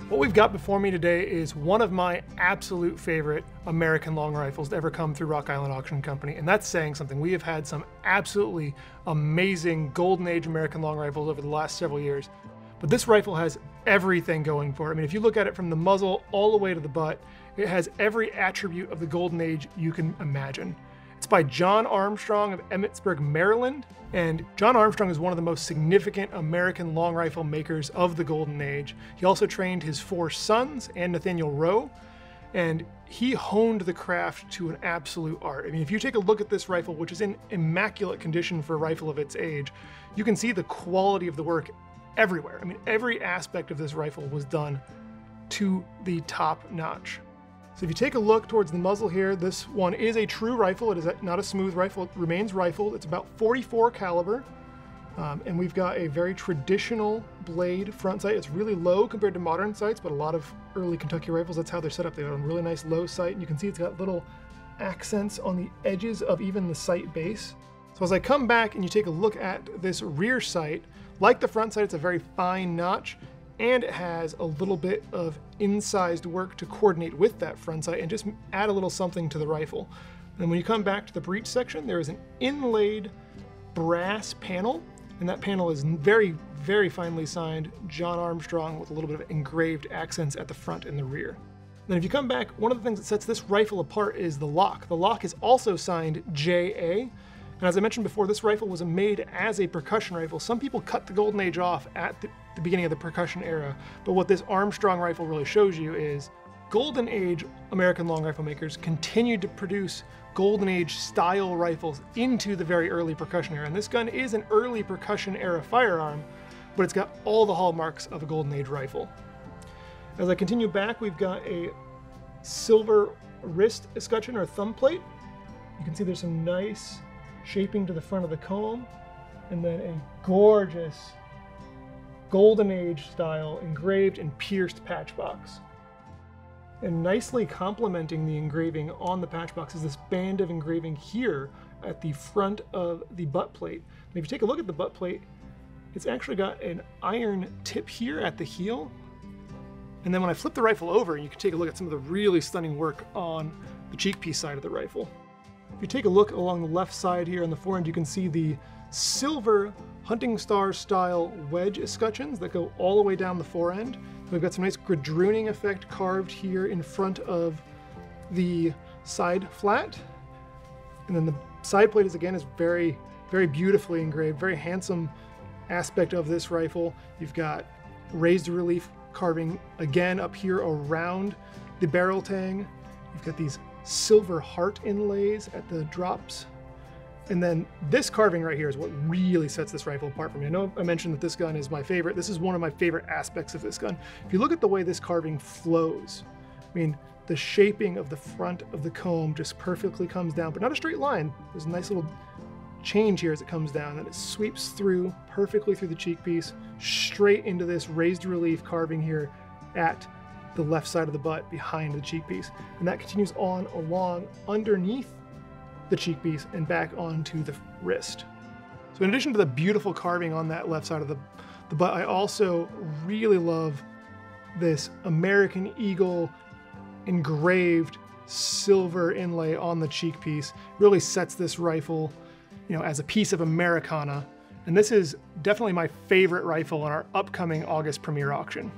What we've got before me today is one of my absolute favorite American long rifles to ever come through Rock Island Auction Company, and that's saying something. We have had some absolutely amazing golden age American long rifles over the last several years, but this rifle has everything going for it. I mean, if you look at it from the muzzle all the way to the butt, it has every attribute of the golden age you can imagine. It's by John Armstrong of Emmitsburg, Maryland, and John Armstrong is one of the most significant American long rifle makers of the Golden Age. He also trained his 4 sons and Nathaniel Rowe, and he honed the craft to an absolute art. I mean, if you take a look at this rifle, which is in immaculate condition for a rifle of its age, you can see the quality of the work everywhere. I mean, every aspect of this rifle was done to the top notch. So if you take a look towards the muzzle here, this one is a true rifle. It is not a smooth rifle. It remains rifled. It's about 44 caliber. And we've got a very traditional blade front sight. It's really low compared to modern sights, but a lot of early Kentucky rifles, that's how they're set up. They've got a really nice low sight, and you can see it's got little accents on the edges of even the sight base. So as I come back and you take a look at this rear sight, like the front sight, it's a very fine notch, and it has a little bit of incised work to coordinate with that front sight and just add a little something to the rifle. And when you come back to the breech section, there is an inlaid brass panel, and that panel is very, very finely signed John Armstrong with a little bit of engraved accents at the front and the rear. Then if you come back, one of the things that sets this rifle apart is the lock. The lock is also signed JA. And as I mentioned before, this rifle was made as a percussion rifle. Some people cut the Golden Age off at the beginning of the percussion era, but what this Armstrong rifle really shows you is Golden Age American long rifle makers continued to produce Golden Age style rifles into the very early percussion era. And this gun is an early percussion era firearm, but it's got all the hallmarks of a Golden Age rifle. As I continue back, we've got a silver wrist escutcheon or thumb plate. You can see there's some nice shaping to the front of the comb, and then a gorgeous Golden Age style engraved and pierced patch box. And nicely complementing the engraving on the patch box is this band of engraving here at the front of the butt plate. And if you take a look at the butt plate, it's actually got an iron tip here at the heel. And then when I flip the rifle over, you can take a look at some of the really stunning work on the cheek piece side of the rifle. If you take a look along the left side here on the forend, you can see the silver hunting star style wedge escutcheons that go all the way down the forend. We've got some nice gradrooning effect carved here in front of the side flat. And then the side plate is very, very beautifully engraved, very handsome aspect of this rifle. You've got raised relief carving again up here around the barrel tang. You've got these silver heart inlays at the drops. And then this carving right here is what really sets this rifle apart from me. I know I mentioned that this gun is my favorite. This is one of my favorite aspects of this gun. If you look at the way this carving flows, I mean, the shaping of the front of the comb just perfectly comes down, but not a straight line. There's a nice little change here as it comes down, and it sweeps through perfectly through the cheek piece, straight into this raised relief carving here at the left side of the butt behind the cheek piece. And that continues on along underneath the cheek piece and back onto the wrist. So in addition to the beautiful carving on that left side of the butt, I also really love this American Eagle engraved silver inlay on the cheek piece. It really sets this rifle, you know, as a piece of Americana. And this is definitely my favorite rifle in our upcoming August premiere auction.